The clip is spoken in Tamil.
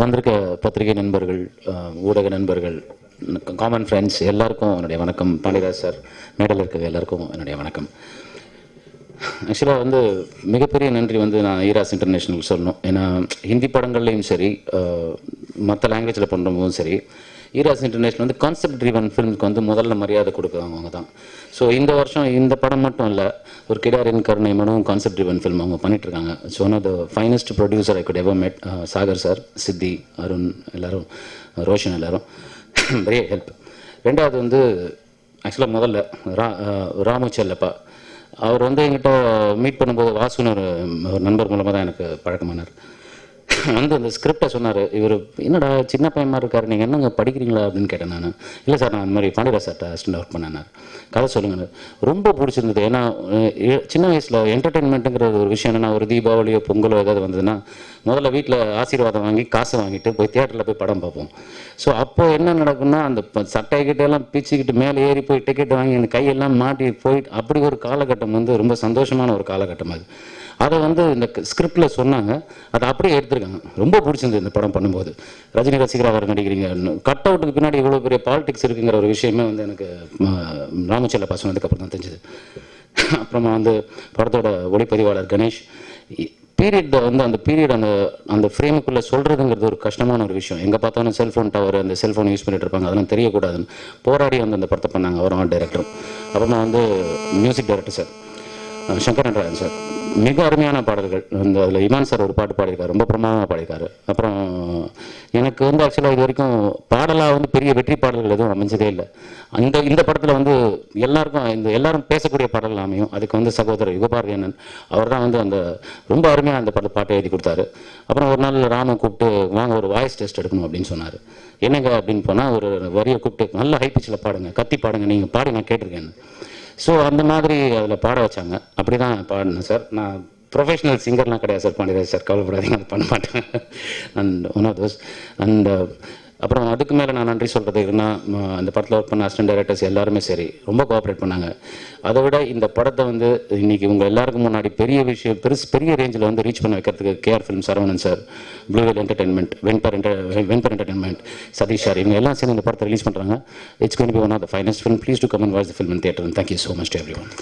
வந்திருக்க பத்திரிகை நண்பர்கள், ஊடக நண்பர்கள், காமன் ஃப்ரெண்ட்ஸ் எல்லாருக்கும் என்னுடைய வணக்கம். பாண்டியராஜ் சார், மேடையில் இருக்க எல்லாருக்கும் என்னுடைய வணக்கம். ஆக்சுவலாக வந்து மிகப்பெரிய நன்றி வந்து நான் ஈராஸ் இன்டர்நேஷ்னல் சொல்லணும். ஏன்னா ஹிந்தி படங்கள்லேயும் சரி, மற்ற லாங்குவேஜில் பண்ணும்போதும் சரி, ஈராஸ் இன்டர்நேஷ்னல் வந்து கான்செப்ட் ட்ரிவன் ஃபிலிம்ஸ்க்கு வந்து முதல்ல மரியாதை கொடுக்குறாங்க அவங்க தான். ஸோ இந்த வருஷம் இந்த படம் மட்டும் இல்லை, ஒரு கிடாரின் கருணை மனுவும் கான்செப்ட் ட்ரிவன் ஃபிலிம் அவங்க பண்ணிகிட்ருக்காங்க. So one of the finest producer I could ever made. Sagar sir, சித்தி, அருண், எல்லோரும், ரோஷன், எல்லோரும் பெரிய ஹெல்ப். ரெண்டாவது வந்து ஆக்சுவலாக முதல்ல ராமு செல்லப்பா, அவர் வந்து என்கிட்ட மீட் பண்ணும்போது வாசுன்னு ஒரு நண்பர் மூலமாக தான் எனக்கு பழக்கமானார். வந்து அந்த ஸ்கிரிப்டை சொன்னார். இவர் என்னடா சின்ன பையமாக இருக்கார், நீங்கள் என்னங்க படிக்கிறீங்களா அப்படின்னு கேட்டேன் நான். இல்லை சார், நான் அந்த மாதிரி பாண்டியராஜ் சார்ட்ட அசிஸ்டன்ட் ஒர்க் பண்ணேன். கதை சொல்லுங்க. ரொம்ப பிடிச்சிருந்தது. ஏன்னா சின்ன வயசில் என்டர்டெயின்மெண்ட்டுங்கிற ஒரு விஷயம் என்னென்னா, ஒரு தீபாவளியோ பொங்கலோ ஏதாவது வந்ததுன்னா முதல்ல வீட்டில் ஆசீர்வாதம் வாங்கி காசை வாங்கிட்டு போய் தியேட்டரில் போய் படம் பார்ப்போம். ஸோ அப்போது என்ன நடக்குன்னா, அந்த சட்டைக்கிட்டெல்லாம் பிச்சுக்கிட்டு மேலே ஏறி போய் டிக்கெட் வாங்கி அந்த கையெல்லாம் மாட்டி போயிட்டு அப்படி ஒரு காலகட்டம் வந்து ரொம்ப சந்தோஷமான ஒரு காலகட்டம் அது. அதை வந்து இந்த ஸ்கிரிப்டில் சொன்னாங்க, அதை அப்படியே எடுத்துருக்காங்க. ரொம்ப பிடிச்சிருந்தது இந்த படம் பண்ணும்போது. ரஜினி ரசிகராக அவர் நடிக்கிறீங்க, கட் அவுட்டுக்கு பின்னாடி இவ்வளோ பெரிய பாலிடிக்ஸ் இருக்குங்கிற ஒரு விஷயமே வந்து எனக்கு ராமச்செல்லப்பா சொன்னதுக்கப்புறம் தான் தெரிஞ்சுது. அப்புறமா வந்து படத்தோட ஒளிப்பதிவாளர் கணேஷ், பீரியட் வந்து அந்த பீரியட் அந்த ஃப்ரேமுக்குள்ளே சொல்கிறதுங்கிறது ஒரு கஷ்டமான ஒரு விஷயம். எங்கே பார்த்தாலும் செல்ஃபோன் டவர், அந்த செல்ஃபோன் யூஸ் பண்ணிட்டு இருப்பாங்க, அதெல்லாம் தெரியக்கூடாதுன்னு போராடி வந்து அந்த படத்தை பண்ணாங்க அவரும் டைரக்டரும். அப்புறமா வந்து music director sir Shankar Natarajan sir, மிக அருமையான பாடல்கள். அந்த அதில் இமான் சார் ஒரு பாட்டு பாடியிருக்காரு, ரொம்ப பிரமாதமாக பாடியிருக்காரு. அப்புறம் எனக்கு வந்து ஆக்சுவலாக இது வரைக்கும் பாடலாக வந்து பெரிய வெற்றி பாடல்கள் எதுவும் அமைஞ்சதே இல்லை. இந்த படத்தில் வந்து எல்லாரும் பேசக்கூடிய பாடல்கள் அமையும். அதுக்கு வந்து சகோதரர் யுகபாரதியண்ணன் அவர் தான் வந்து அந்த ரொம்ப அருமையாக அந்த பாட்டை எழுதி கொடுத்தாரு. அப்புறம் ஒரு நாள் ராம கூப்பிட்டு வாங்க ஒரு வாய்ஸ் டெஸ்ட் எடுக்கணும் அப்படின்னு சொன்னார். என்னங்க அப்படின்னு போனால், ஒரு வரியை கூப்பிட்டு நல்ல ஹை பிச்சில் பாடுங்க, கத்தி பாடுங்க, நீங்கள் பாடி நான் கேட்டிருக்கேன். ஸோ அந்த மாதிரி அதில் பாட வச்சாங்க. அப்படி தான் பாடினேன் சார். நான் ப்ரொஃபஷனல் சிங்கர்லாம் கிடையாது சார், பாண்டியராஜ் சார், கவலைப்படாதீங்க, அது பண்ண மாட்டேன். And one of those. And அப்புறம் அதுக்கு மேலே நான் நன்றி சொல்கிறது இருக்குன்னா, அந்த படத்தில் ஒர்க் பண்ண அசிஸ்டன்ட் டைரக்டர்ஸ் எல்லாருமே சரி ரொம்ப கோஆப்ரேட் பண்ணாங்க. அதை விட இந்த படத்தை வந்து இன்றைக்கி உங்கள் எல்லாருக்கும் முன்னாடி பெரிய ரேஞ்சில் வந்து ரீச் பண்ண வைக்கிறதுக்கு KR film Saravanan sir, blue whale entertainment, வெண்பர் என்டர்டெயின்மெண்ட், சதீஷ் சார், இவங்க எல்லாம் சேர்ந்து இந்த படத்தை ரிலீஸ் பண்ணுறாங்க. It's going to be one of the finest film. Please to come and watch the film in theatre. Thank you so much to everyone.